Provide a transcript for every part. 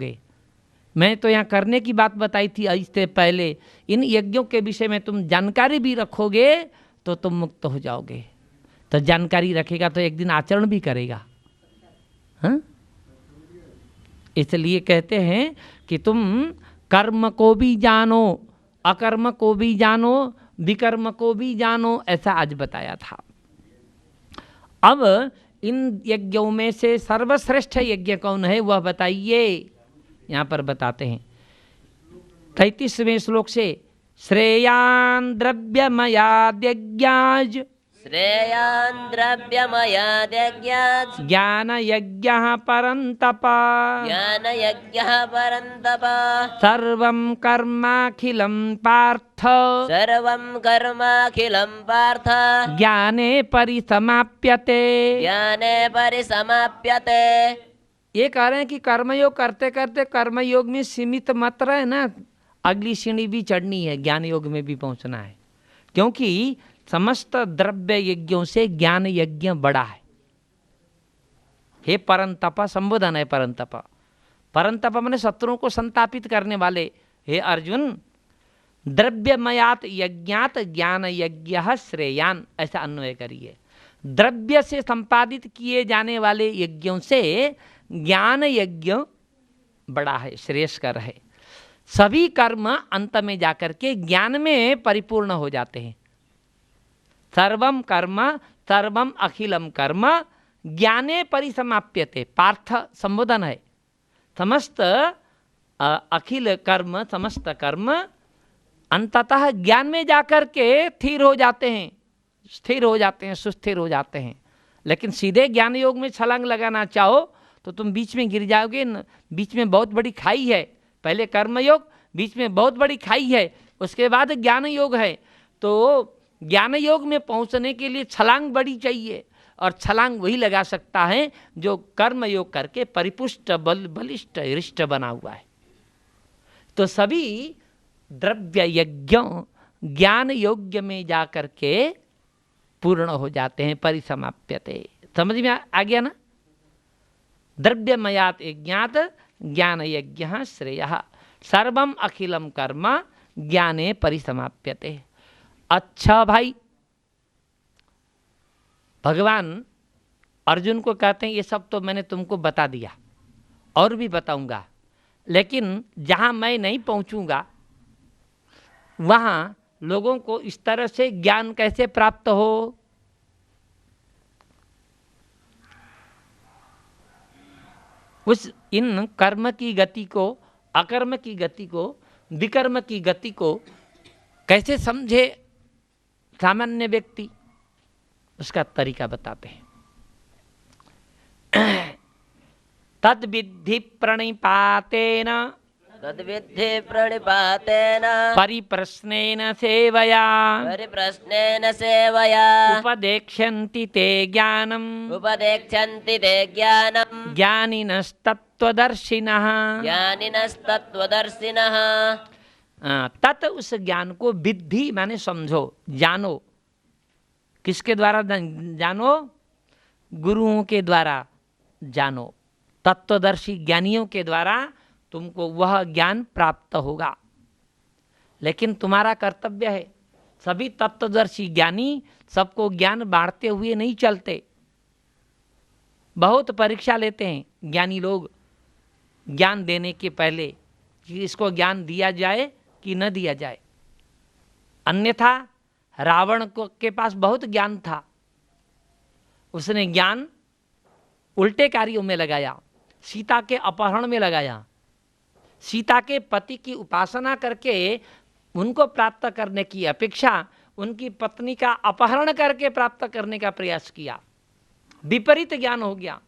मैं तो यहाँ करने की बात बताई थी इससे पहले। इन यज्ञों के विषय में तुम जानकारी भी रखोगे तो तुम मुक्त हो जाओगे। तो जानकारी रखेगा तो एक दिन आचरण भी करेगा। हाँ, इसलिए कहते हैं कि तुम कर्म को भी जानो, अकर्म को भी जानो, विकर्म को भी जानो, ऐसा आज बताया था। अब इन यज्ञों में से सर्वश्रेष्ठ यज्ञ कौन है वह बताइए। यहाँ पर बताते हैं 33वें श्लोक से, श्रेयान् द्रव्यमयाद्यज्ञाज्, श्रेयान् द्रव्यमयाद्यज्ञात्, ज्ञानयज्ञः परन्तप, ज्ञानयज्ञः परन्तप, सर्वं कर्माखिलं पार्थ, सर्वं कर्माखिलं पार्थ, ज्ञाने परिसमाप्यते। ज्ञाने परिसमाप्यते। ये कह रहे हैं कि कर्मयोग करते करते कर्मयोग में सीमित मत रहे ना, अगली सीढ़ी भी चढ़नी है, ज्ञान योग में भी पहुंचना है। क्योंकि समस्त द्रव्य यज्ञों से ज्ञान यज्ञ बड़ा है। हे परंतप, संबोधन है परंतप। परंतप माने शत्रुओं को संतापित करने वाले। हे अर्जुन, द्रव्यमयात यज्ञात ज्ञान यज्ञ श्रेयान, ऐसा अन्वय करिए। द्रव्य से संपादित किए जाने वाले यज्ञों से ज्ञान यज्ञ बड़ा है, श्रेयस्कर है। सभी कर्म अंत में जाकर के ज्ञान में परिपूर्ण हो जाते हैं। सर्वम कर्म सर्वम अखिलम कर्म ज्ञाने परिसमाप्यते। पार्थ संबोधन है। समस्त अखिल कर्म, समस्त कर्म अंततः ज्ञान में जाकर के स्थिर हो जाते हैं, स्थिर हो जाते हैं, सुस्थिर हो जाते हैं। लेकिन सीधे ज्ञान योग में छलांग लगाना चाहो तो तुम बीच में गिर जाओगे। बीच में बहुत बड़ी खाई है। पहले कर्म योग, बीच में बहुत बड़ी खाई है, उसके बाद ज्ञान योग है। तो ज्ञान योग में पहुंचने के लिए छलांग बड़ी चाहिए, और छलांग वही लगा सकता है जो कर्म योग करके परिपुष्ट बलिष्ठ हृष्ट बना हुआ है। तो सभी द्रव्य यज्ञों ज्ञान योग्य में जाकर के पूर्ण हो जाते हैं, परिसमाप्यते। समझ में आ गया ना? द्रव्यमयात यज्ञात ज्ञान यज्ञ श्रेयः, सर्वम अखिलम कर्म ज्ञाने परिसमाप्यते। अच्छा भाई, भगवान अर्जुन को कहते हैं ये सब तो मैंने तुमको बता दिया, और भी बताऊंगा, लेकिन जहां मैं नहीं पहुंचूंगा वहां लोगों को इस तरह से ज्ञान कैसे प्राप्त हो। उस इन कर्म की गति को, अकर्म की गति को, विकर्म की गति को कैसे समझे सामान्य व्यक्ति, उसका तरीका बताते हैं। तद विद्धि प्रणिपातेन, तद्विद्धि प्रणिपातेन, परिप्रश्नेन सेवया, परिप्रश्नेन सेवया, उपदेक्ष्यन्ति ते ज्ञानम्, उपदेक्ष्यन्ति ते ज्ञानम्, ज्ञानिनस्तत्त्वदर्शिनः, ज्ञानिनस्तत्त्वदर्शिनः। तत् उस ज्ञान को विद्धि माने समझो, जानो। किसके द्वारा जानो? गुरुओं के द्वारा जानो। तत्वदर्शी ज्ञानियों के द्वारा तुमको वह ज्ञान प्राप्त होगा। लेकिन तुम्हारा कर्तव्य है, सभी तत्वदर्शी ज्ञानी सबको ज्ञान बांटते हुए नहीं चलते। बहुत परीक्षा लेते हैं ज्ञानी लोग ज्ञान देने के पहले कि इसको ज्ञान दिया जाए कि न दिया जाए। अन्यथा रावण के पास बहुत ज्ञान था, उसने ज्ञान उल्टे कार्यों में लगाया, सीता के अपहरण में लगाया। सीता के पति की उपासना करके उनको प्राप्त करने की अपेक्षा उनकी पत्नी का अपहरण करके प्राप्त करने का प्रयास किया। विपरीत ज्ञान हो गया।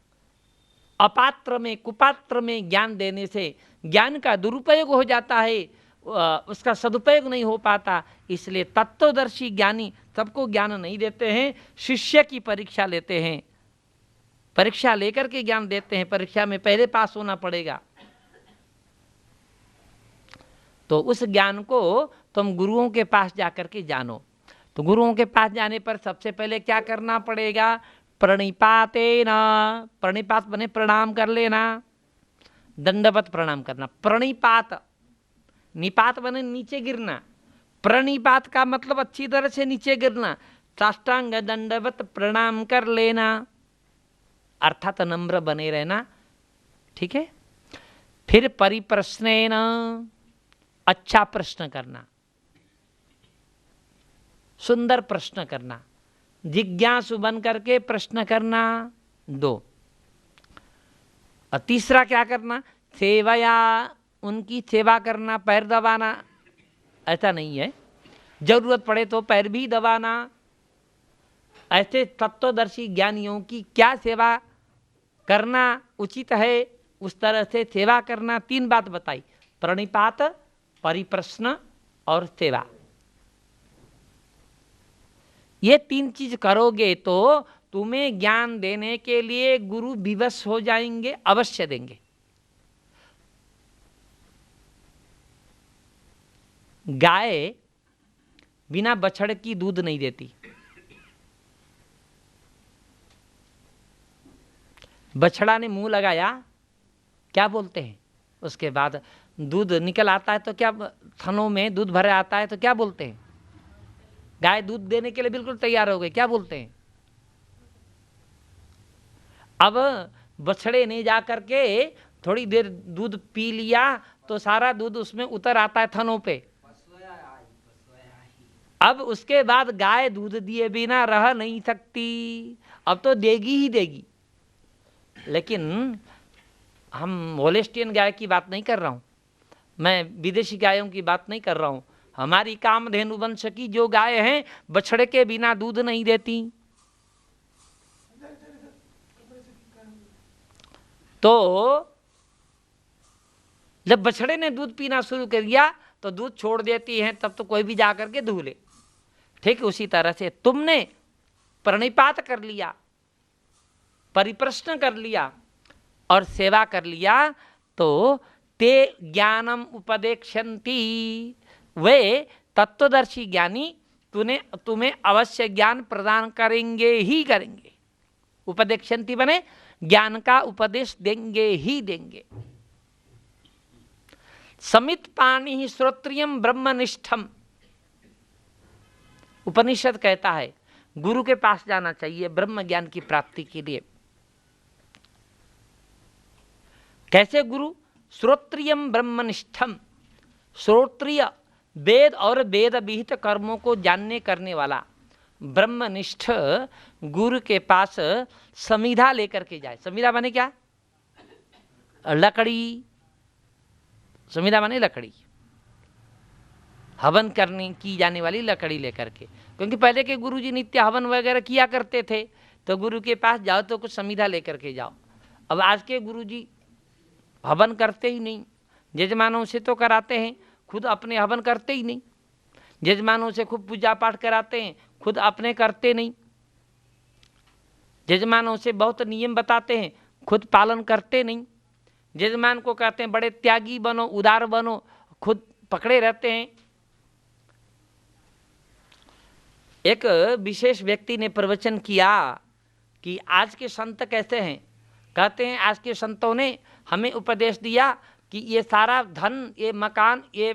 अपात्र में, कुपात्र में ज्ञान देने से ज्ञान का दुरुपयोग हो जाता है, उसका सदुपयोग नहीं हो पाता। इसलिए तत्वदर्शी ज्ञानी सबको ज्ञान नहीं देते हैं, शिष्य की परीक्षा लेते हैं। परीक्षा लेकर के ज्ञान देते हैं। परीक्षा में पहले पास होना पड़ेगा। तो उस ज्ञान को तुम गुरुओं के पास जाकर के जानो। तो गुरुओं के पास जाने पर सबसे पहले क्या करना पड़ेगा? प्रणिपातेन, प्रणिपात बने प्रणाम कर लेना। दंडवत प्रणाम करना। प्रणिपात, निपात बने नीचे गिरना, प्रणिपात का मतलब अच्छी तरह से नीचे गिरना, साष्टांग दंडवत प्रणाम कर लेना, अर्थात नम्र बने रहना। ठीक है। फिर परिप्रश्नेन, अच्छा प्रश्न करना, सुंदर प्रश्न करना, जिज्ञासु बन करके प्रश्न करना। 2। और तीसरा क्या करना? सेवया, उनकी सेवा करना, पैर दबाना, ऐसा नहीं है, जरूरत पड़े तो पैर भी दबाना। ऐसे तत्वदर्शी ज्ञानियों की क्या सेवा करना उचित है, उस तरह से सेवा करना। 3 बात बताई, प्रणिपात, परिप्रश्न और सेवा। ये 3 चीज करोगे तो तुम्हें ज्ञान देने के लिए गुरु विवश हो जाएंगे, अवश्य देंगे। गाय बिना बछड़ की दूध नहीं देती। बछड़ा ने मुंह लगाया, क्या बोलते हैं, उसके बाद दूध निकल आता है तो क्या, थनों में दूध भरे आता है तो क्या बोलते हैं? गाय दूध देने के लिए बिल्कुल तैयार हो गई, क्या बोलते हैं? अब बछड़े ने जा करके थोड़ी देर दूध पी लिया तो सारा दूध उसमें उतर आता है थनों पे। अब उसके बाद गाय दूध दिए बिना रह नहीं सकती, अब तो देगी ही देगी। लेकिन हम होलेस्टियन गाय की बात नहीं कर रहा हूं, मैं विदेशी गायों की बात नहीं कर रहा हूं। हमारी कामधेनु वंश की जो गाय हैं, बछड़े के बिना दूध नहीं देती। तो जब बछड़े ने दूध पीना शुरू कर दिया तो दूध छोड़ देती हैं, तब तो कोई भी जाकर के दूह ले। ठीक उसी तरह से तुमने प्रणिपात कर लिया, परिप्रश्न कर लिया और सेवा कर लिया तो ते ज्ञानम उपदेक्षन्ति, वे तत्वदर्शी ज्ञानी तुम्हें अवश्य ज्ञान प्रदान करेंगे ही करेंगे। उपदेक्षन्ति बने ज्ञान का उपदेश देंगे ही देंगे। समित पाणी ही श्रोत्रियम ब्रह्मनिष्ठम, उपनिषद कहता है गुरु के पास जाना चाहिए ब्रह्म ज्ञान की प्राप्ति के लिए। कैसे गुरु? श्रोत्रियम ब्रह्मनिष्ठम, श्रोत्रिय वेद और वेद विहित कर्मों को जानने करने वाला ब्रह्मनिष्ठ गुरु के पास समिधा लेकर के जाए। समिधा माने क्या? लकड़ी, समिधा माने लकड़ी, हवन करने की जाने वाली लकड़ी लेकर के। क्योंकि पहले के गुरुजी नित्य हवन वगैरह किया करते थे, तो गुरु के पास जाओ तो कुछ समिधा लेकर के जाओ। अब आज के गुरुजी हवन करते ही नहीं, जजमानों से तो कराते हैं, खुद अपने हवन करते ही नहीं। जजमानों से खूब पूजा पाठ कराते हैं, खुद अपने करते नहीं। जजमानों से बहुत नियम बताते हैं, खुद पालन करते नहीं। जजमान को कहते हैं बड़े त्यागी बनो, उदार बनो, खुद पकड़े रहते हैं। एक विशेष व्यक्ति ने प्रवचन किया कि आज के संत कैसे हैं। कहते हैं आज के संतों ने हमें उपदेश दिया कि ये सारा धन, ये मकान, ये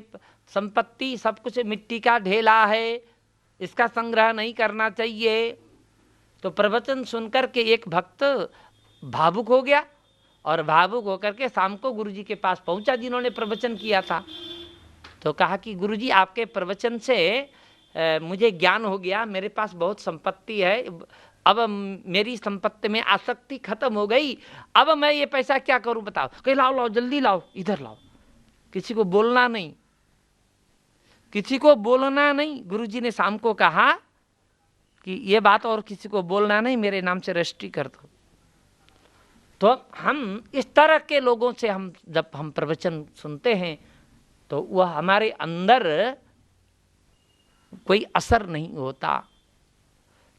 संपत्ति सब कुछ मिट्टी का ढेला है, इसका संग्रह नहीं करना चाहिए। तो प्रवचन सुनकर के एक भक्त भावुक हो गया और भावुक होकर के शाम को गुरुजी के पास पहुंचा जिन्होंने प्रवचन किया था। तो कहा कि गुरुजी आपके प्रवचन से मुझे ज्ञान हो गया, मेरे पास बहुत संपत्ति है, अब मेरी संपत्ति में आसक्ति खत्म हो गई, अब मैं ये पैसा क्या करूं बताओ। कहीं लाओ लाओ जल्दी लाओ, इधर लाओ, किसी को बोलना नहीं, किसी को बोलना नहीं। गुरुजी ने शाम को कहा कि ये बात और किसी को बोलना नहीं, मेरे नाम से रजिस्ट्री कर दो। तो हम इस तरह के लोगों से जब हम प्रवचन सुनते हैं तो वह हमारे अंदर कोई असर नहीं होता।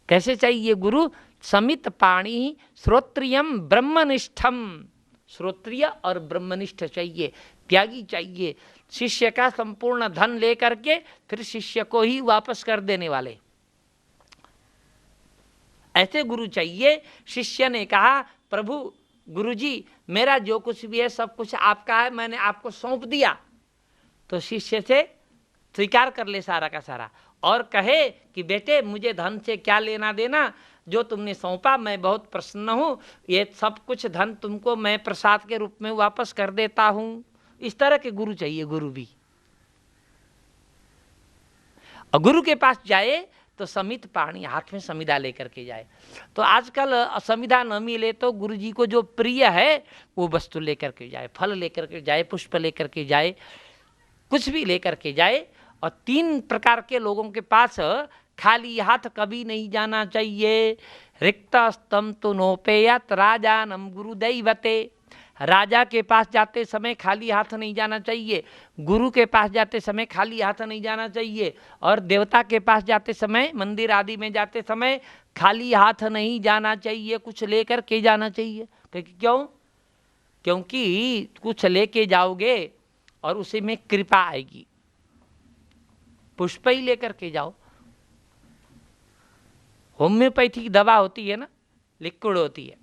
कैसे चाहिए गुरु? समित पाणी श्रोत्रियम ब्रह्मनिष्ठम, श्रोत्रिय और ब्रह्मनिष्ठ चाहिए, त्यागी चाहिए। शिष्य का संपूर्ण धन लेकर के फिर शिष्य को ही वापस कर देने वाले, ऐसे गुरु चाहिए। शिष्य ने कहा प्रभु गुरुजी मेरा जो कुछ भी है सब कुछ आपका है, मैंने आपको सौंप दिया। तो शिष्य से स्वीकार कर ले सारा का सारा और कहे कि बेटे मुझे धन से क्या लेना देना, जो तुमने सौंपा मैं बहुत प्रसन्न हूँ, ये सब कुछ धन तुमको मैं प्रसाद के रूप में वापस कर देता हूँ। इस तरह के गुरु चाहिए, गुरु भी। और गुरु के पास जाए तो समित पाणी, हाथ में समिधा लेकर के जाए। तो आजकल समिधा न मिले तो गुरु जी को जो प्रिय है वो वस्तु लेकर के जाए, फल लेकर के जाए, पुष्प लेकर के जाए, कुछ भी लेकर के जाए। और 3 प्रकार के लोगों के पास खाली हाथ कभी नहीं जाना चाहिए। रिक्तस्तम तो नोपेयत राजानम गुरुदैवते। राजा के पास जाते समय खाली हाथ नहीं जाना चाहिए, गुरु के पास जाते समय खाली हाथ नहीं जाना चाहिए, और देवता के पास जाते समय, मंदिर आदि में जाते समय खाली हाथ नहीं जाना चाहिए, कुछ लेकर के जाना चाहिए। क्यों? क्योंकि कुछ लेके जाओगे और उसी में कृपा आएगी। पुष्प ही लेकर के जाओ। होम्योपैथिक दवा होती है ना, लिक्विड होती है,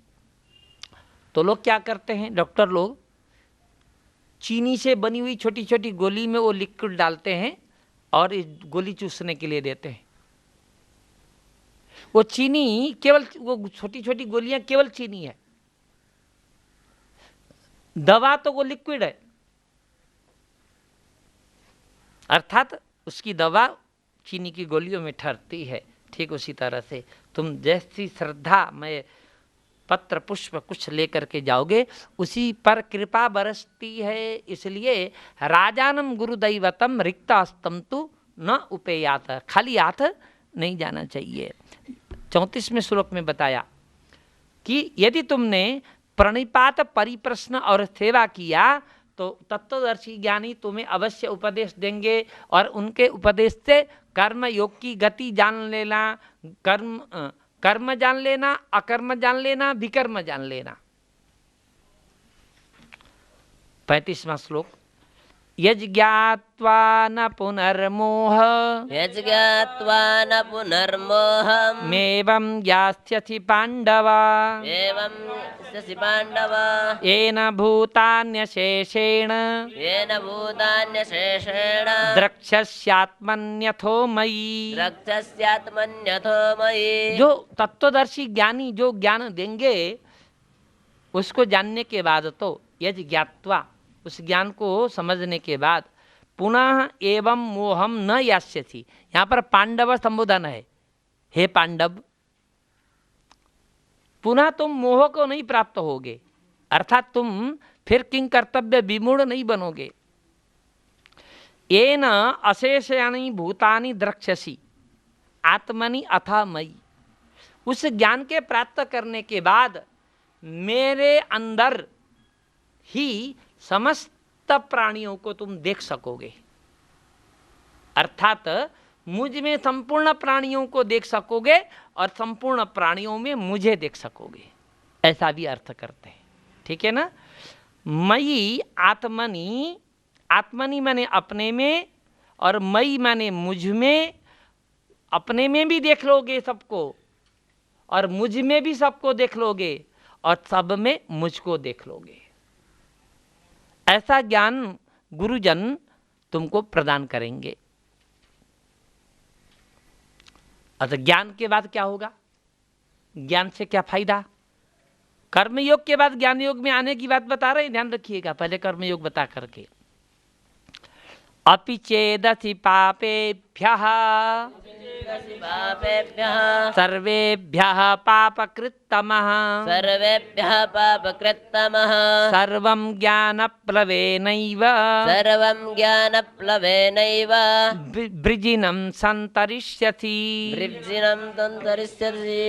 तो लोग क्या करते हैं, डॉक्टर लोग चीनी से बनी हुई छोटी छोटी गोली में वो लिक्विड डालते हैं और इस गोली चूसने के लिए देते हैं। वो चीनी केवल, वो छोटी छोटी गोलियां केवल चीनी है, दवा तो वो लिक्विड है, अर्थात उसकी दवा चीनी की गोलियों में ठहरती है। ठीक उसी तरह से तुम जैसी श्रद्धा में पत्र पुष्प कुछ लेकर के जाओगे उसी पर कृपा बरसती है। इसलिए राजानम गुरुदैवतम रिक्तास्तम तु न उपेयात, खाली हाथ नहीं जाना चाहिए। 34वें श्लोक में बताया कि यदि तुमने प्रणिपात परिप्रश्न और सेवा किया तो तत्वदर्शी ज्ञानी तुम्हें अवश्य उपदेश देंगे, और उनके उपदेश से कर्म योग की गति जान लेना, कर्म जान लेना, अकर्म जान लेना, विकर्म जान लेना। 35वां श्लोक, यज्ञात्वा न पुनर्मोह, यज्ञात्वा न पुनर्मोहम्, मेवं यास्यसि पाण्डव, एवं यास्यसि पाण्डव, येन भूतान्यशेषेण, येन भूतान्यशेषेण, द्रक्ष्यस्यात्मन्यथो मयि। द्रक्ष्यस्यात्मन्यथो मयि। जो तत्वदर्शी ज्ञानी जो ज्ञान देंगे उसको जानने के बाद तो यज् ज्ञात्वा, उस ज्ञान को समझने के बाद, पुनः एवं मोहम न यास्यसि, यहाँ पर पांडव संबोधन है, हे पांडव पुनः तुम मोह को नहीं प्राप्त होगे, अर्थात तुम फिर किंग कर्तव्य विमूढ़ नहीं बनोगे। येन अशेषानि भूतानि द्रक्ष्यसि आत्मनि अथा मयि, उस ज्ञान के प्राप्त करने के बाद मेरे अंदर ही समस्त प्राणियों को तुम देख सकोगे, अर्थात मुझ में संपूर्ण प्राणियों को देख सकोगे और संपूर्ण प्राणियों में मुझे देख सकोगे, ऐसा भी अर्थ करते हैं। ठीक है ना। मयि आत्मनि, आत्मनि माने अपने में, और मयि माने मुझ में, अपने में भी देख लोगे सबको और मुझ में भी सबको देख लोगे और सब में मुझको देख लोगे। ऐसा ज्ञान गुरुजन तुमको प्रदान करेंगे। अतः ज्ञान के बाद क्या होगा, ज्ञान से क्या फायदा? कर्मयोग के बाद ज्ञान योग में आने की बात बता रहे हैं, ध्यान रखिएगा, पहले कर्मयोग बता करके। अपि चेदसि पापेभ्यः सर्वेभ्यः पापकृत्तमः, सर्वेभ्यः पापकृत्तमः, सर्वं ज्ञानप्लवेनैव, सर्वं ज्ञानप्लवेनैव, वृजिनं सन्तरिष्यसि, वृजिनं सन्तरिष्यसि।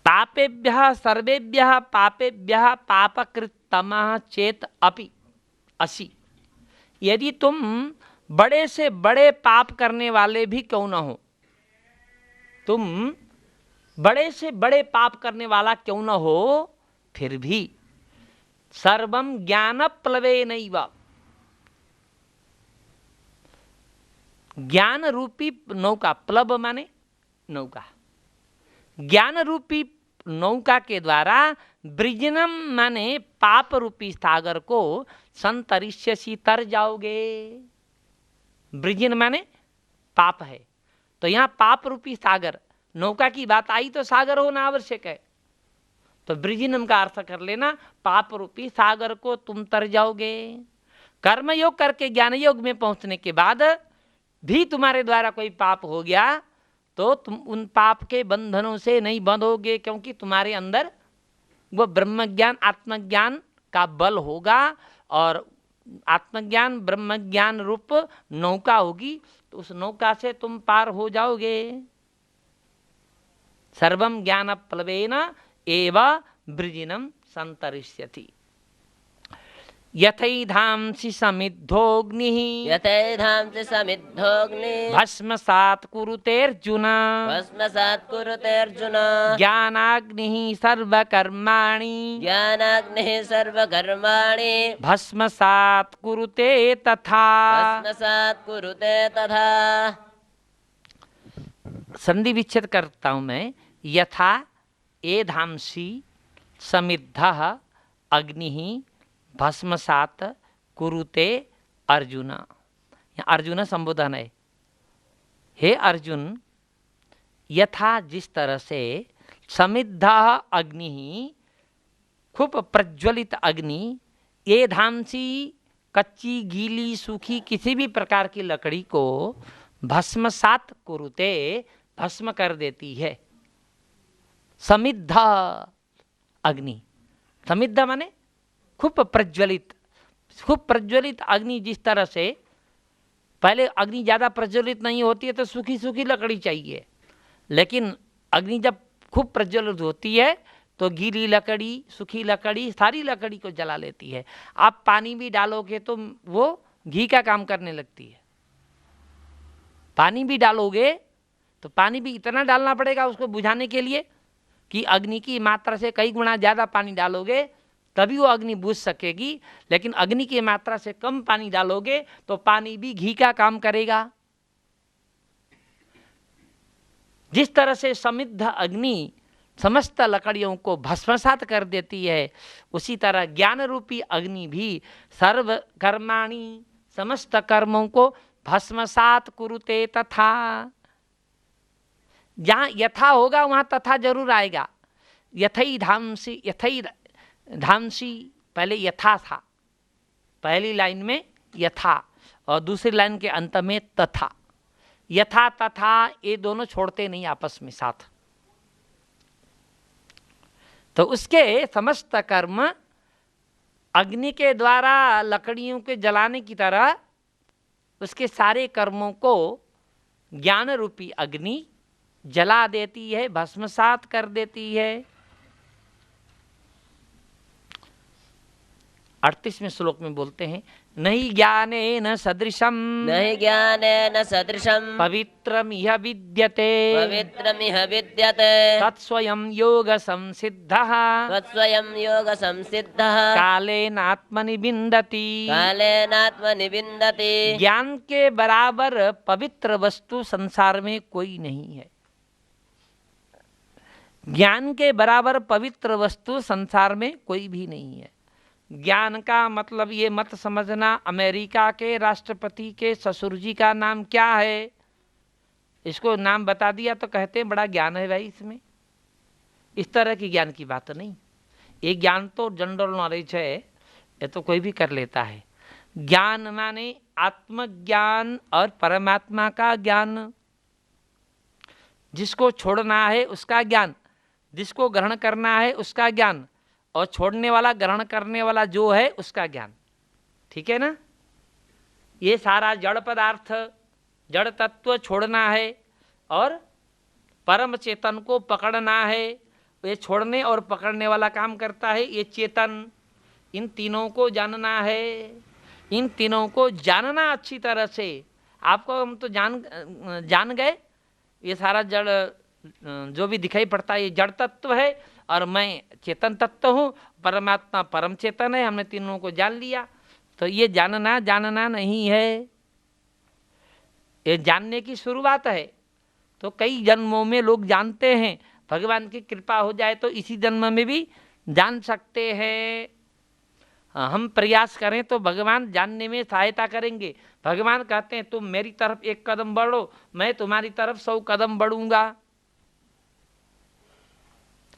पापेभ्यः सर्वेभ्यः पापेभ्यः पापकृत्तमः चेत अपि असि, यदि तुम बड़े से बड़े पाप करने वाले भी क्यों न हो, तुम बड़े से बड़े पाप करने वाला क्यों न हो, फिर भी सर्वम ज्ञान प्लवेनैव, ज्ञान रूपी नौका, प्लव माने नौका, ज्ञान रूपी नौका के द्वारा ब्रिजनम माने पाप रूपी सागर को संतरिष्यसि तर जाओगे। ब्रिजन माने पाप है, तो यहाँ पाप रूपी सागर, नौका की बात आई तो सागर होना आवश्यक है, तो ब्रिजनम का अर्थ कर लेना पाप रूपी सागर को तुम तर जाओगे। कर्मयोग करके ज्ञान योग में पहुंचने के बाद भी तुम्हारे द्वारा कोई पाप हो गया तो तुम उन पाप के बंधनों से नहीं बंधोगे, क्योंकि तुम्हारे अंदर वो ब्रह्मज्ञान आत्मज्ञान का बल होगा और आत्मज्ञान ब्रह्मज्ञान रूप नौका होगी, तो उस नौका से तुम पार हो जाओगे। सर्वम ज्ञान प्लवेन एव ब्रिजिनम संतरिष्यति। यथैधांसि समिद्धोऽग्निः यथैधांसि समिद्धोऽग्निः भस्मसात् कुरुतेऽर्जुन भस्मसात् कुरुते अर्जुन ज्ञानाग्निः सर्वकर्माणि ज्ञानाग्निः सर्वकर्माणि भस्मसात् कुरुते तथा। भस्मसात् कुरुते तथा। संधि विच्छेद करता हूं मैं। यथा एधांसि समिद्धः अग्निः भस्मसात कुरुते अर्जुन। अर्जुन संबोधन है। हे अर्जुन, यथा जिस तरह से समिद्ध अग्नि खूब प्रज्वलित अग्नि, ये धामसी कच्ची गीली सूखी किसी भी प्रकार की लकड़ी को भस्मसात कुरुते भस्म कर देती है। समिद्ध अग्नि, समिद्ध माने खूब प्रज्वलित अग्नि। जिस तरह से पहले अग्नि ज़्यादा प्रज्वलित नहीं होती है तो सूखी सूखी लकड़ी चाहिए, लेकिन अग्नि जब खूब प्रज्वलित होती है तो गीली लकड़ी सूखी लकड़ी सारी लकड़ी को जला लेती है। आप पानी भी डालोगे तो वो घी का काम करने लगती है। पानी भी डालोगे तो पानी भी इतना डालना पड़ेगा उसको बुझाने के लिए कि अग्नि की मात्रा से कई गुना ज़्यादा पानी डालोगे तभी वो अग्नि बुझ सकेगी, लेकिन अग्नि की मात्रा से कम पानी डालोगे तो पानी भी घी का काम करेगा। जिस तरह से समिद्ध अग्नि समस्त लकड़ियों को भस्मसात कर देती है, उसी तरह ज्ञान रूपी अग्नि भी सर्व कर्माणि समस्त कर्मों को भस्मसात कुरुते तथा। जहाँ यथा होगा वहाँ तथा जरूर आएगा। यथई धामसी पहले यथा था, पहली लाइन में यथा और दूसरी लाइन के अंत में तथा। यथा तथा ये दोनों छोड़ते नहीं आपस में साथ। तो उसके समस्त कर्म अग्नि के द्वारा लकड़ियों के जलाने की तरह उसके सारे कर्मों को ज्ञान रूपी अग्नि जला देती है, भस्मसात कर देती है। 38वें श्लोक में बोलते हैं, नहीं ज्ञानेन सदृशम नहि ज्ञानेन सदृशम पवित्रमिह विद्यते पवित्रमिह विद्यते तत्स्वयं योग संसिद्धः तत्स्वयं योग संसिद्धः कालेनात्मनि विन्दति। कालेनात्मनि विन्दति। ज्ञान के बराबर पवित्र वस्तु संसार में कोई नहीं है। ज्ञान के बराबर पवित्र वस्तु संसार में कोई भी नहीं है। ज्ञान का मतलब ये मत समझना अमेरिका के राष्ट्रपति के ससुर जी का नाम क्या है, इसको नाम बता दिया तो कहते हैं बड़ा ज्ञान है भाई इसमें। इस तरह की ज्ञान की बात नहीं। ये ज्ञान तो जनरल नॉलेज है, ये तो कोई भी कर लेता है। ज्ञान माने आत्मज्ञान और परमात्मा का ज्ञान। जिसको छोड़ना है उसका ज्ञान, जिसको ग्रहण करना है उसका ज्ञान, और छोड़ने वाला ग्रहण करने वाला जो है उसका ज्ञान। ठीक है ना। ये सारा जड़ पदार्थ जड़ तत्व छोड़ना है और परम चेतन को पकड़ना है। ये छोड़ने और पकड़ने वाला काम करता है ये चेतन। इन तीनों को जानना है। इन तीनों को जानना अच्छी तरह से। आपको हम तो जान गए ये सारा जड़ जो भी दिखाई पड़ता है ये जड़ तत्व है और मैं चेतन तत्व हूँ, परमात्मा परम चेतन है। हमने तीनों को जान लिया। तो ये जानना नहीं है, ये जानने की शुरुआत है। तो कई जन्मों में लोग जानते हैं, भगवान की कृपा हो जाए तो इसी जन्म में भी जान सकते हैं। हम प्रयास करें तो भगवान जानने में सहायता करेंगे। भगवान कहते हैं तुम मेरी तरफ 1 कदम बढ़ो, मैं तुम्हारी तरफ 100 कदम बढ़ूंगा।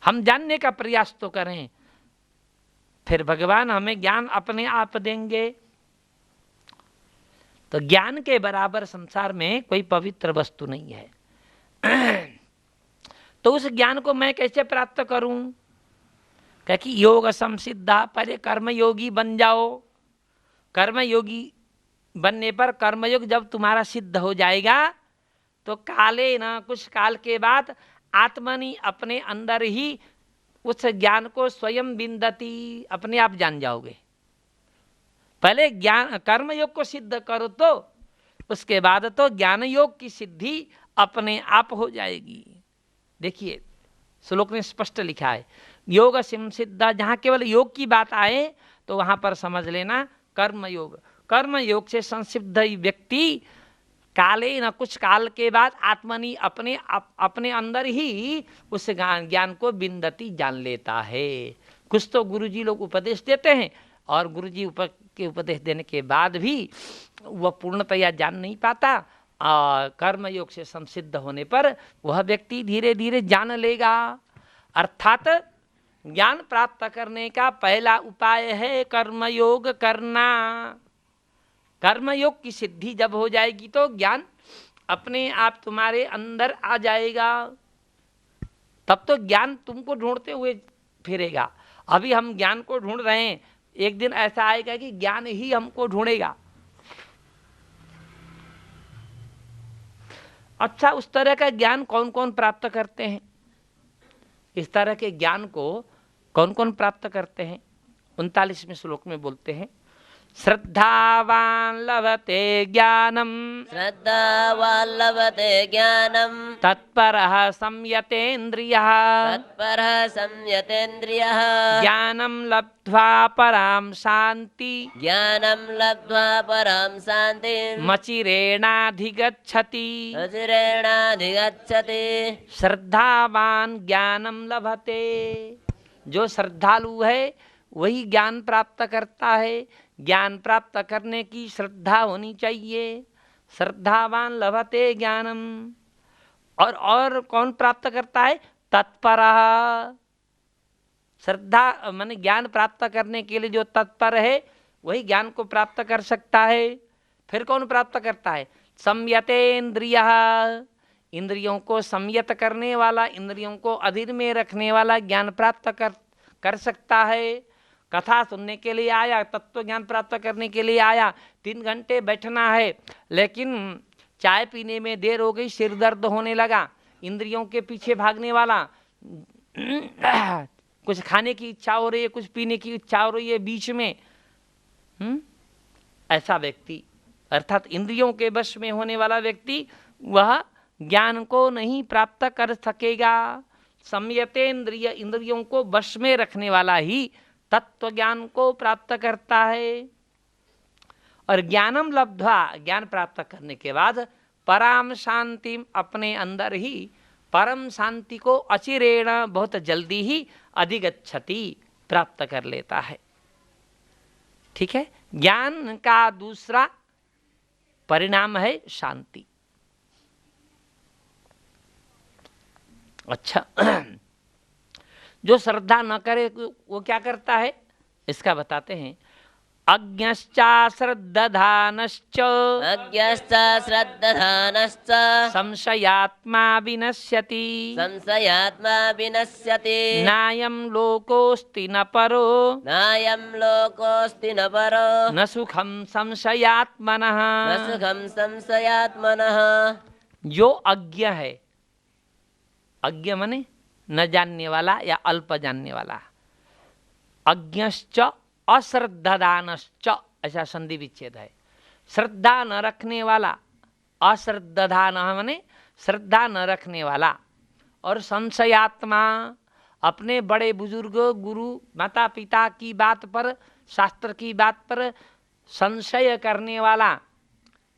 हम जानने का प्रयास तो करें, फिर भगवान हमें ज्ञान अपने आप देंगे। तो ज्ञान के बराबर संसार में कोई पवित्र वस्तु नहीं है। तो उस ज्ञान को मैं कैसे प्राप्त करूं? क्योंकि योग संसिद्धा, पहले कर्मयोगी बन जाओ। कर्मयोगी बनने पर, कर्मयोग जब तुम्हारा सिद्ध हो जाएगा तो काले न कुछ काल के बाद आत्मनि, अपने अंदर ही उस ज्ञान को स्वयं विन्दति, अपने आप जान जाओगे। पहले ज्ञान कर्मयोग को सिद्ध करो तो उसके बाद तो ज्ञान योग की सिद्धि अपने आप हो जाएगी। देखिए श्लोक में स्पष्ट लिखा है योग संसिद्धा, जहां केवल योग की बात आए तो वहां पर समझ लेना कर्मयोग। कर्मयोग से संसिद्ध व्यक्ति काले न कुछ काल के बाद आत्मनि, अपने अंदर ही उस ज्ञान को विन्दति, जान लेता है। कुछ तो गुरुजी लोग उपदेश देते हैं और गुरुजी के उपदेश देने के बाद भी वह पूर्णतया जान नहीं पाता। कर्मयोग से संसिद्ध होने पर वह व्यक्ति धीरे धीरे जान लेगा। अर्थात ज्ञान प्राप्त करने का पहला उपाय है कर्मयोग करना। कर्मयोग की सिद्धि जब हो जाएगी तो ज्ञान अपने आप तुम्हारे अंदर आ जाएगा। तब तो ज्ञान तुमको ढूंढते हुए फिरेगा। अभी हम ज्ञान को ढूंढ रहे हैं, एक दिन ऐसा आएगा कि ज्ञान ही हमको ढूंढेगा। अच्छा, उस तरह का ज्ञान कौन कौन प्राप्त करते हैं? इस तरह के ज्ञान को कौन कौन प्राप्त करते हैं? 39वें श्लोक में बोलते हैं श्रद्धावान लभते ज्ञानम, श्रद्धावान् लभते ज्ञानम्, तत्परः संयतेन्द्रियः, तत्परः संयतेन्द्रियः, ज्ञानम लब्ध्वा परां शांति, ज्ञानं लब्ध्वा परां शान्तिम्, मचिरेणाधिगच्छति। अचिरेणाधिगच्छति। श्रद्धावान ज्ञानम लभते, जो श्रद्धालु है वही ज्ञान प्राप्त करता है। ज्ञान प्राप्त करने की श्रद्धा होनी चाहिए। श्रद्धावान लभते ज्ञानम। और कौन प्राप्त करता है? तत्परः। श्रद्धा माने ज्ञान प्राप्त करने के लिए जो तत्पर है वही ज्ञान को प्राप्त कर सकता है। फिर कौन प्राप्त करता है? संयतेन्द्रियः, इंद्रियों को संयत करने वाला, इंद्रियों को अधीन में रखने वाला ज्ञान प्राप्त कर सकता है। कथा सुनने के लिए आया, तत्व ज्ञान प्राप्त करने के लिए आया, 3 घंटे बैठना है, लेकिन चाय पीने में देर हो गई, सिर दर्द होने लगा, इंद्रियों के पीछे भागने वाला, कुछ खाने की इच्छा हो रही है, कुछ पीने की इच्छा हो रही है बीच में, ऐसा व्यक्ति अर्थात इंद्रियों के वश में होने वाला व्यक्ति वह ज्ञान को नहीं प्राप्त कर सकेगा। संयतेन्द्रिय, इंद्रियों को वश में रखने वाला ही तत्व ज्ञान को प्राप्त करता है। और ज्ञानम लब्ध्वा, ज्ञान प्राप्त करने के बाद पराम शांति, अपने अंदर ही परम शांति को अचिरेण, बहुत जल्दी ही अधिगच्छति, प्राप्त कर लेता है। ठीक है, ज्ञान का दूसरा परिणाम है शांति। अच्छा, जो श्रद्धा न करे वो क्या करता है इसका बताते हैं। अज्ञश्चा श्रद्धानश्च, अज्ञश्च श्रद्धानश्च, संशयात्मा विनश्यति, संशयात्मा विनश्यति, नायं लोकोऽस्ति न परो, नायं लोकोऽस्ति न परो, न सुखं संशयात्मनः, न सुखं संशयात्मनः। जो अज्ञ है, अज्ञ माने न जानने वाला या अल्प जानने वाला, अज्ञश्च अश्रद्धानश्च, ऐसा संधि विच्छेद है। श्रद्धा न रखने वाला, अश्रद्धान माने श्रद्धा न रखने वाला, और संशयात्मा, अपने बड़े बुजुर्ग, गुरु, माता पिता की बात पर, शास्त्र की बात पर संशय करने वाला,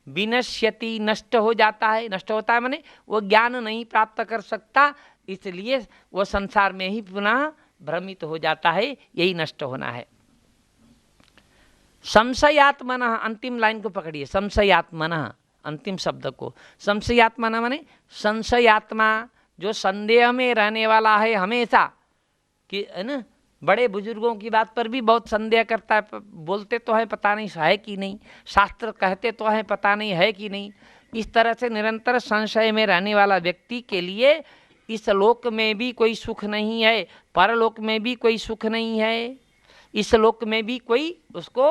विनश्यति, नष्ट हो जाता है। नष्ट होता है माने वो ज्ञान नहीं प्राप्त कर सकता, इसलिए वो संसार में ही पुनः भ्रमित हो जाता है, यही नष्ट होना है। संशयात्मनः, अंतिम लाइन को पकड़िए, संशयात्मनः अंतिम शब्द को। संशयात्मनः माने संशयात्मा, जो संदेह में रहने वाला है हमेशा, कि है ना, बड़े बुजुर्गों की बात पर भी बहुत संदेह करता है, बोलते तो है पता नहीं है कि नहीं, शास्त्र कहते तो है पता नहीं है कि नहीं। इस तरह से निरंतर संशय में रहने वाला व्यक्ति के लिए इस लोक में भी कोई सुख नहीं है, परलोक में भी कोई सुख नहीं है, इस लोक में भी कोई उसको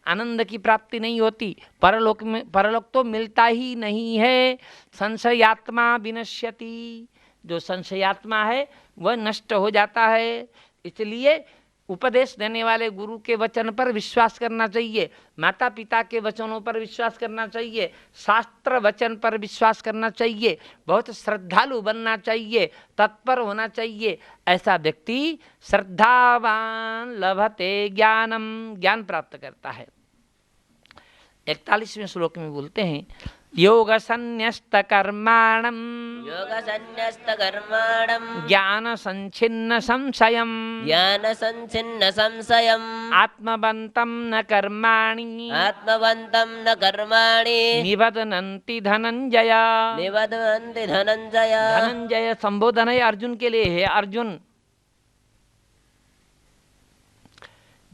आनंद की प्राप्ति नहीं होती, परलोक तो मिलता ही नहीं है। संशयात्मा विनश्यति, जो संशयात्मा है वह नष्ट हो जाता है। इसलिए उपदेश देने वाले गुरु के वचन पर विश्वास करना चाहिए, माता पिता के वचनों पर विश्वास करना चाहिए, शास्त्र वचन पर विश्वास करना चाहिए, बहुत श्रद्धालु बनना चाहिए, तत्पर होना चाहिए। ऐसा व्यक्ति श्रद्धावान लभते ज्ञानम, ज्ञान प्राप्त करता है। 41वें श्लोक में बोलते हैं, योग संन्यस्त कर्माणम, योग संन्यस्त कर्माणम, ज्ञान संच्छिन्न संशयम, ज्ञान संच्छिन्न संशयम, आत्मवन्तं न कर्माणि, आत्मवन्तं न कर्माणि, निबध्नन्ति धनंजय। निबध्नन्ति धनंजय। धनंजय संबोधन है अर्जुन के लिए, है अर्जुन,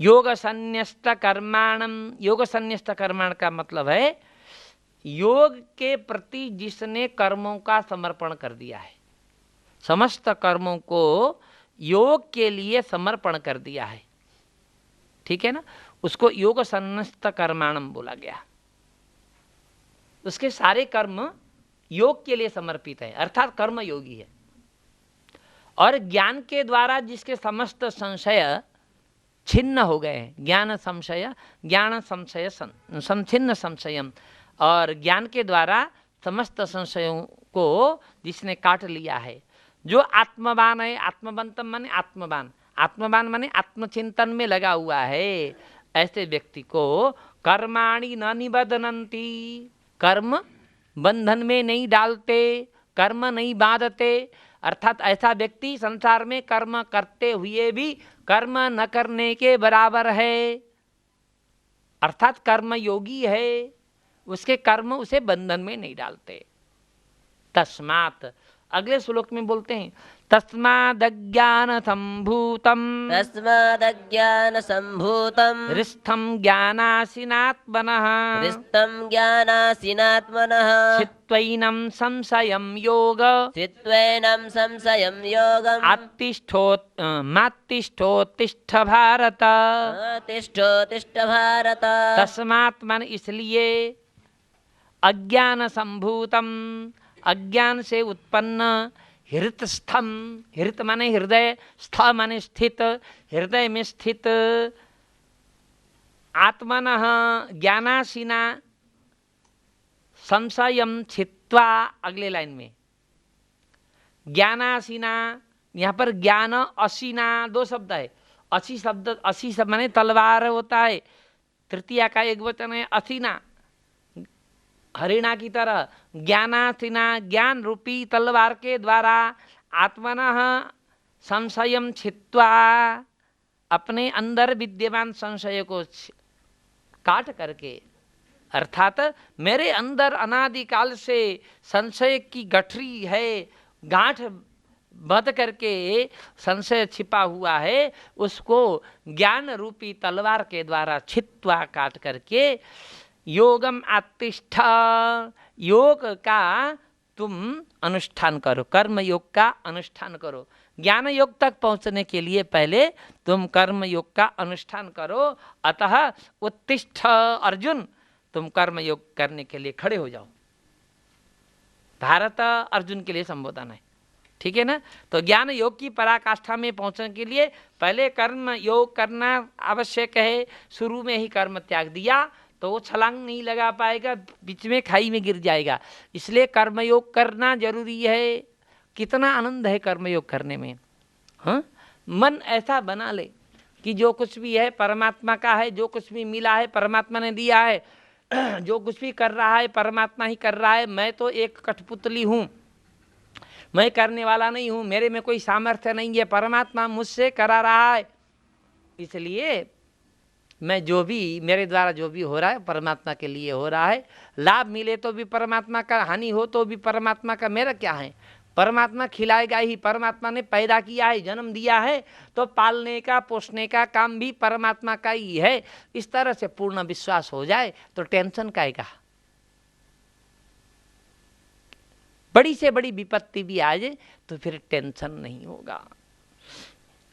योग संन्यस्त कर्माणम, योग संन्यस्त कर्माण का मतलब है योग के प्रति जिसने कर्मों का समर्पण कर दिया है, समस्त कर्मों को योग के लिए समर्पण कर दिया है, ठीक है ना, उसको योग संन्यस्त कर्माणम बोला गया। उसके सारे कर्म योग के लिए समर्पित है, अर्थात कर्म योगी है। और ज्ञान के द्वारा जिसके समस्त संशय छिन्न हो गए हैं, ज्ञान संशय संचिन्न संशयम, और ज्ञान के द्वारा समस्त संशयों को जिसने काट लिया है, जो आत्मवान है, आत्मवंतम माने आत्मवान, आत्मवान माने आत्मचिंतन में लगा हुआ है, ऐसे व्यक्ति को कर्माणि न निबध्नन्ति, कर्म बंधन में नहीं डालते, कर्म नहीं बांधते। अर्थात ऐसा व्यक्ति संसार में कर्म करते हुए भी कर्म न करने के बराबर है, अर्थात कर्म योगी है, उसके कर्म उसे बंधन में नहीं डालते। तस्मात्, अगले श्लोक में बोलते हैं, तस्मादज्ञान संभूतम, तस्मादज्ञान संभूतम, हृस्थम ज्ञानासिनात्मनः, हृस्थम ज्ञानासिनात्मनः, चित्वैनं संशयं योग, चित्वैनं संशयं योगम्, मात्तिष्ठोत्तिष्ठ भारत। तिष्ठ भारत। तस्मात् मन इसलिए, अज्ञान संभूतम, अज्ञान से उत्पन्न, हृतस्थम, हृत माने हृदय, स्थ माने स्थित, हृदय में स्थित, आत्मनः ज्ञानासीना संशयम छित्वा, अगले लाइन में ज्ञानासीना, यहाँ पर ज्ञान असीना दो शब्द है, असी शब्द माने तलवार होता है, तृतीया का एक वचन है असीना, हरिणा की तरह। ज्ञानासीना, ज्ञान रूपी तलवार के द्वारा, आत्मनः संशयम छित्वा, अपने अंदर विद्यमान संशय को काट करके, अर्थात मेरे अंदर अनादिकाल से संशय की गठरी है, गांठ बंध करके संशय छिपा हुआ है, उसको ज्ञान रूपी तलवार के द्वारा छित्वा, काट करके, योगम आत्तिष्ठ, योग का तुम अनुष्ठान करो, कर्म योग का अनुष्ठान करो। ज्ञान योग तक पहुंचने के लिए पहले तुम कर्म योग का अनुष्ठान करो। अतः उत्तिष्ठ अर्जुन, तुम कर्म योग करने के लिए खड़े हो जाओ। भारत अर्जुन के लिए संबोधन है, ठीक है ना। तो ज्ञान योग की पराकाष्ठा में पहुंचने के लिए पहले कर्म योग करना आवश्यक है। शुरू में ही कर्म त्याग दिया तो वो छलांग नहीं लगा पाएगा, बीच में खाई में गिर जाएगा। इसलिए कर्मयोग करना जरूरी है। कितना आनंद है कर्मयोग करने में, हाँ। मन ऐसा बना ले कि जो कुछ भी है परमात्मा का है, जो कुछ भी मिला है परमात्मा ने दिया है, जो कुछ भी कर रहा है परमात्मा ही कर रहा है, मैं तो एक कठपुतली हूँ। मैं करने वाला नहीं हूँ, मेरे में कोई सामर्थ्य नहीं है, परमात्मा मुझसे करा रहा है, इसलिए मैं जो भी मेरे द्वारा जो भी हो रहा है परमात्मा के लिए हो रहा है। लाभ मिले तो भी परमात्मा का, हानि हो तो भी परमात्मा का, मेरा क्या है। परमात्मा खिलाएगा ही, परमात्मा ने पैदा किया है, जन्म दिया है, तो पालने का पोषने का काम भी परमात्मा का ही है। इस तरह से पूर्ण विश्वास हो जाए तो टेंशन काहेगा। बड़ी से बड़ी विपत्ति भी आ जाए तो फिर टेंशन नहीं होगा।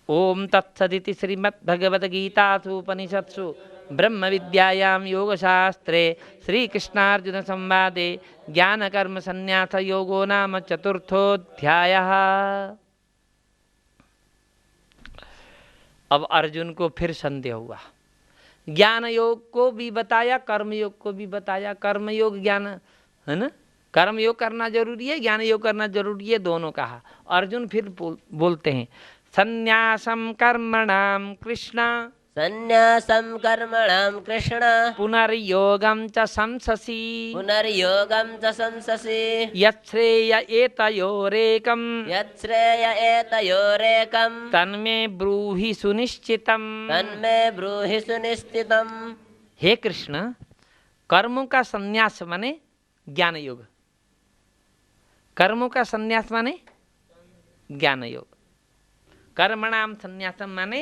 ओम तत्सदिति श्रीमद्भगवद्गीतासु उपनिषत्सु ब्रह्म विद्यायां योगशास्त्रे श्रीकृष्णार्जुन संवादे ज्ञान कर्म संन्यास योगो नाम चतुर्थोऽध्यायः। अब अर्जुन को फिर संदेह हुआ। ज्ञान योग को भी बताया, कर्म योग को भी बताया। कर्म योग ज्ञान है ना, कर्म योग करना जरूरी है, ज्ञान योग करना जरूरी है, दोनों कहा। अर्जुन फिर बोलते हैं संन्यासम कर्मणाम कृष्ण, सन्न्यासं कर्मणां कृष्ण, पुनर्योगं च संससि, पुनर्योगं च संससि, यच्छ्रेय एतयोरेकं, यच्छ्रेय एतयोरेकं, तन्मे ब्रूहि सुनिश्चितम्। तन्मे ब्रूहि सुनिश्चितम्। हे कृष्ण, कर्मों का संन्यास माने ज्ञान योग, कर्मों का संन्यास माने ज्ञान योग, कर्मणाम संन्यासम माने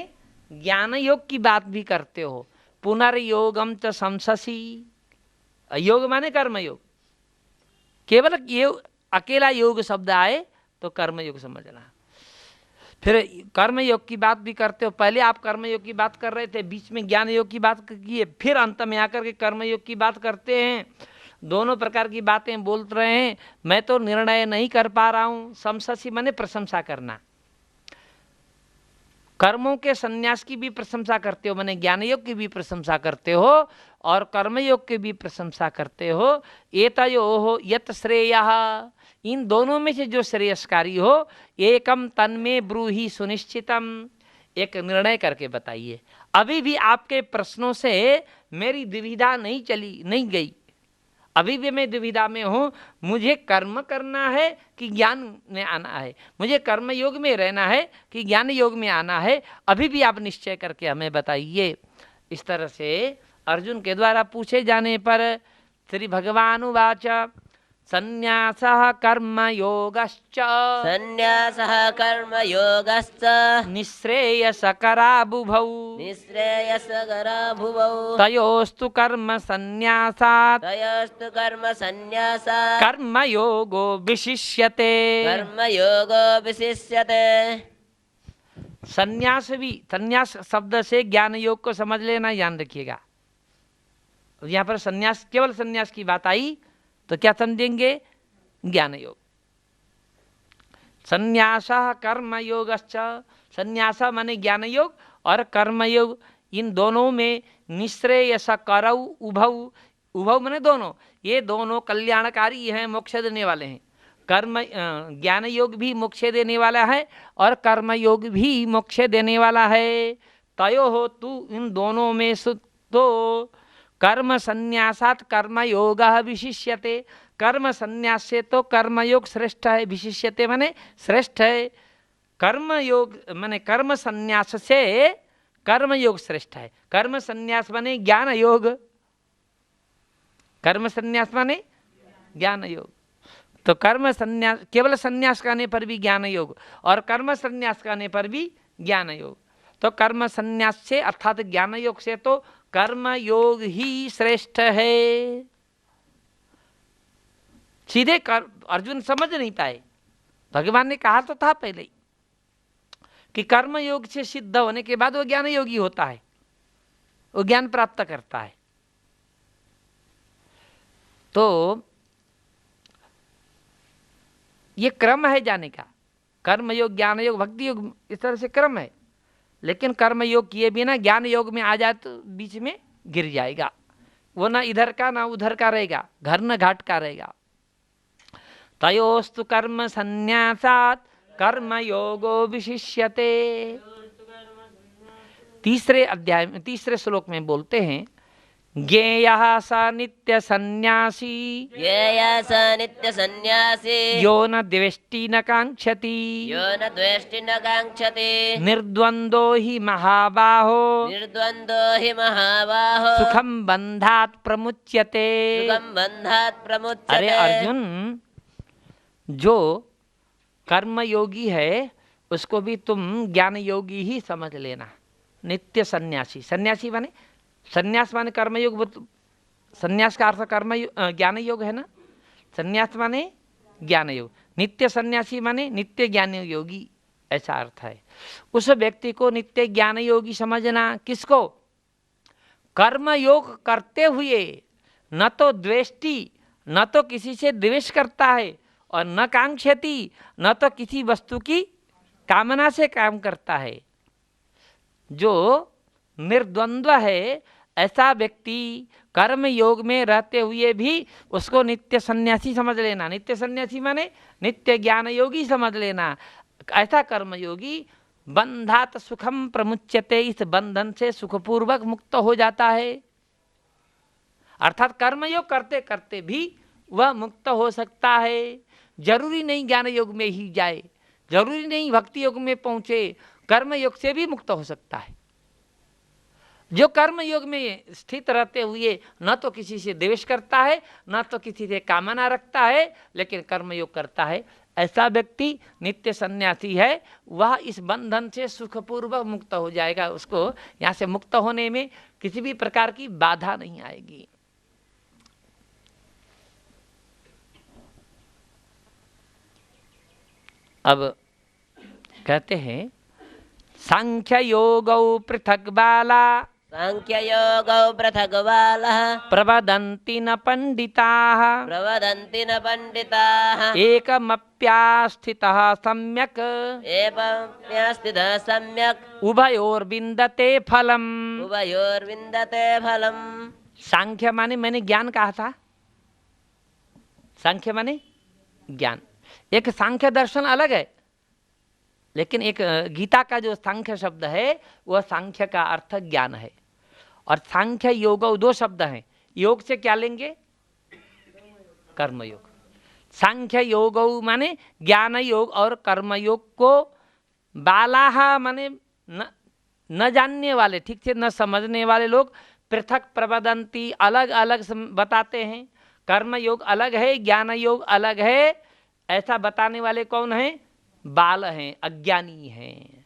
ज्ञान योग की बात भी करते हो। पुनर्योगम च संससी, योग माने कर्म योग, केवल ये अकेला योग शब्द आए तो कर्म योग समझना। फिर कर्म योग की बात भी करते हो। पहले आप कर्म योग की बात कर रहे थे, बीच में ज्ञान योग की बात की है, फिर अंत में आकर के कर्म योग की बात करते हैं। दोनों प्रकार की बातें बोल रहे हैं। मैं तो निर्णय नहीं कर पा रहा हूं। संससी माने प्रशंसा करना। कर्मों के संन्यास की भी प्रशंसा करते हो, माने ज्ञान योग की भी प्रशंसा करते हो और कर्म योग की भी प्रशंसा करते हो। एतयोः यत् श्रेयः, इन दोनों में से जो श्रेयस्कारी हो, एकम तन्मे ब्रूहि सुनिश्चितम, एक निर्णय करके बताइए। अभी भी आपके प्रश्नों से मेरी दुविधा नहीं गई। अभी भी मैं दुविधा में हूँ, मुझे कर्म करना है कि ज्ञान में आना है, मुझे कर्म योग में रहना है कि ज्ञान योग में आना है, अभी भी आप निश्चय करके हमें बताइए। इस तरह से अर्जुन के द्वारा पूछे जाने पर श्री भगवान उवाच संन्यासः कर्मयोगश्च, सन्न्यासः कर्मयोगश्च, निःश्रेयसकराबुभौ, निःश्रेयसकरा भुवौ, तयोस्तु कर्म संन्यासात्, तयोस्तु कर्म संन्यासात्, कर्मयोगो विशिष्यते। कर्मयोगो विशिष्यते। संन्यास शब्द से ज्ञान योग को समझ लेना, ध्यान रखिएगा। यहाँ पर संन्यास, केवल संन्यास की बात आई तो क्या समझेंगे? ज्ञान योग। संन्यासः कर्मयोगश्च, संन्यास माने ज्ञान योग और कर्म योग, इन दोनों में निःश्रेयसकरौ उभौ, उभौ माने दोनों, ये दोनों कल्याणकारी हैं, मोक्ष देने वाले हैं। ज्ञान योग भी मोक्ष देने वाला है और कर्म योग भी मोक्ष देने वाला है। तयो हो तू, इन दोनों में तो कर्म संन्यासात कर्म योग विशिष्यते, कर्म संन्यास से तो कर्म योग श्रेष्ठ है। विशिष्यते माने श्रेष्ठ है। कर्म योग माने कर्म संन्यास से कर्म योग श्रेष्ठ है। कर्म संन्यास माने ज्ञान योग, कर्म संन्यास माने ज्ञान योग। तो कर्म संन्यास, केवल संन्यास करने पर भी ज्ञान योग और कर्म संन्यास करने पर भी ज्ञान योग। तो कर्म संन्यास से अर्थात ज्ञान योग से तो कर्म योग ही श्रेष्ठ है। सीधे अर्जुन समझ नहीं पाए। भगवान ने कहा तो था पहले ही कि कर्म योग से सिद्ध होने के बाद वो ज्ञान योगी होता है, वो ज्ञान प्राप्त करता है। तो ये क्रम है जाने का। कर्म योग, ज्ञान योग, भक्ति योग, इस तरह से क्रम है। लेकिन कर्म योग किए बिना ज्ञान योग में आ जाए तो बीच में गिर जाएगा। वो ना इधर का ना उधर का रहेगा, घर न घाट का रहेगा। तयोस्तु कर्म संन्यासात् कर्म योगो विशिष्यते। तीसरे अध्याय में, तीसरे श्लोक में बोलते हैं ज्ञेयः स नित्य सन्न्यासी ज्ञेयः स नित्यसन्न्यासी यो न द्वेष्टि न काङ्क्षति यो न द्वेष्टि न काङ्क्षति निर्द्वन्द्वो हि महाबाहो निर्द्वन्द्वो हि महाबाहो सुखम बंधात प्रमुच्यते। सुखं बन्धात् अरे प्रमुच्यते। अर्जुन, जो कर्म योगी है उसको भी तुम ज्ञान योगी ही समझ लेना। नित्य सन्यासी, सन्यासी माने सन्यास माने कर्मयोग, सन्यास का अर्थ कर्म ज्ञान योग है ना। सन्यास माने ज्ञान योग, नित्य सन्यासी माने नित्य ज्ञान योगी, ऐसा अर्थ है। उस व्यक्ति को नित्य ज्ञान योगी समझना। किसको? कर्म योग करते हुए न तो द्वेष्टि, न तो किसी से द्वेष करता है, और न कांक्षति, न तो किसी वस्तु की कामना से काम करता है। जो निर्द्वंद्व है ऐसा व्यक्ति कर्म योग में रहते हुए भी उसको नित्य सन्यासी समझ लेना। नित्य सन्यासी माने नित्य ज्ञान योगी समझ लेना। ऐसा कर्म योगी बंधात सुखम प्रमुच्यते, इस बंधन से सुखपूर्वक मुक्त हो जाता है। अर्थात कर्मयोग करते करते भी वह मुक्त हो सकता है। जरूरी नहीं ज्ञान योग में ही जाए, जरूरी नहीं भक्ति योग में पहुंचे, कर्म योग से भी मुक्त हो सकता है। जो कर्म योग में स्थित रहते हुए न तो किसी से द्वेष करता है, न तो किसी से कामना रखता है, लेकिन कर्म योग करता है, ऐसा व्यक्ति नित्य सन्यासी है। वह इस बंधन से सुखपूर्वक मुक्त हो जाएगा। उसको यहाँ से मुक्त होने में किसी भी प्रकार की बाधा नहीं आएगी। अब कहते हैं सांख्य योगौ पृथक बाला साङ्ख्ययोगौ पृथक् बालः प्रवदन्ति न पंडिताः प्रवदन्ति न पण्डिताः एकमप्यास्थितः सम्यक् एवम्यस्थितः सम्यक् उभयोर्विन्दते फलम्। उभयोर्विन्दते फलम्। सांख्य माने मैंने ज्ञान कहा था, सांख्य माने ज्ञान। एक सांख्य दर्शन अलग है, लेकिन एक गीता का जो सांख्य शब्द है वह सांख्य का अर्थ ज्ञान है। और सांख्य योग दो शब्द हैं। योग से क्या लेंगे? कर्म योग। सांख्य योग माने ज्ञान योग और कर्म योग को, बालाह माने न जानने वाले, ठीक से न समझने वाले लोग पृथक प्रवदंती, अलग अलग बताते हैं। कर्म योग अलग है, ज्ञान योग अलग है, ऐसा बताने वाले कौन है? बाल हैं, अज्ञानी हैं।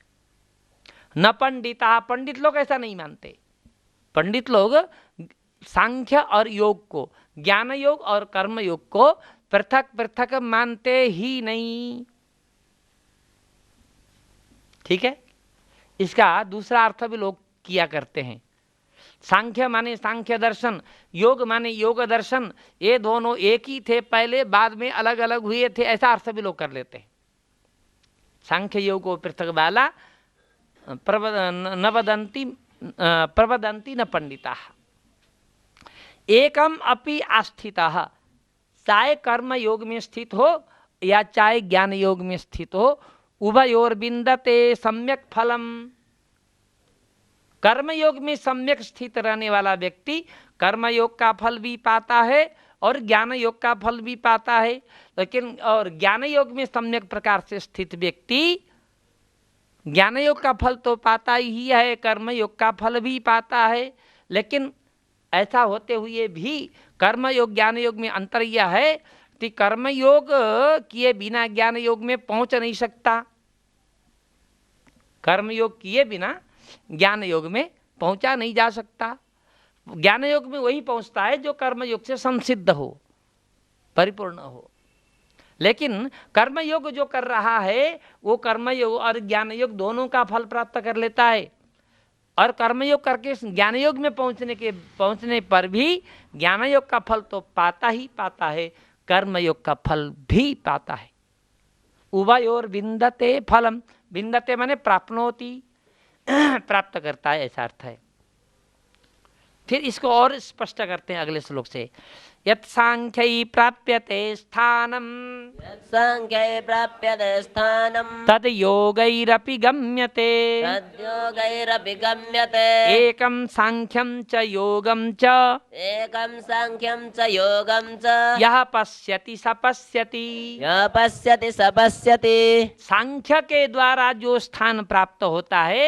न पंडिता, पंडित लोग ऐसा नहीं मानते। पंडित लोग सांख्य और योग को, ज्ञान योग और कर्म योग को पृथक पृथक मानते ही नहीं। ठीक है, इसका दूसरा अर्थ भी लोग किया करते हैं। सांख्य माने सांख्य दर्शन, योग माने योग दर्शन, ये दोनों एक ही थे पहले, बाद में अलग अलग हुए थे, ऐसा अर्थ भी लोग कर लेते हैं। सांख्य योग को पृथक बाला प्रवदन्ति न पंडिताः एकम अपि आस्थितः, चाहे कर्म योग में स्थित हो या चाहे ज्ञान योग में स्थित हो, उभयोर्विन्दते सम्यक फलम। कर्म योग में सम्यक स्थित रहने वाला व्यक्ति कर्म योग का फल भी पाता है और ज्ञान योग का फल भी पाता है। लेकिन और ज्ञान योग में सम्यक प्रकार से स्थित व्यक्ति ज्ञान योग का फल तो पाता ही है, कर्म योग का फल भी पाता है। लेकिन ऐसा होते हुए भी कर्म योग ज्ञान योग में अंतर यह है कि कर्म योग किए बिना ज्ञान योग में पहुंच नहीं सकता। कर्म योग किए बिना ज्ञान योग में पहुंचा नहीं जा सकता। ज्ञान योग में वही पहुंचता है जो कर्म योग से संसिद्ध हो, परिपूर्ण हो। लेकिन कर्म योग जो कर रहा है वो कर्म योग और ज्ञान योग दोनों का फल प्राप्त कर लेता है। और कर्म योग करके ज्ञान योग में पहुंचने पर भी ज्ञान योग का फल तो पाता ही पाता है, कर्म योग का फल भी पाता है। उभयोर विन्दते फलम, विन्दते माने प्राप्नोति, प्राप्त करता है, ऐसा अर्थ है। फिर इसको और स्पष्ट करते हैं अगले श्लोक से। यत् सांख्यै प्राप्यते स्थानम यत्साङ्ख्ये प्राप्यते स्थानं तद योगैरपि गम्यते तद्योगैरपि गम्यते एकं सांख्यं च योगं च एकं साङ्ख्यं च योगं च यः पश्यति स पश्यति। यः पश्यति स पश्यति। सांख्य के द्वारा जो स्थान प्राप्त होता है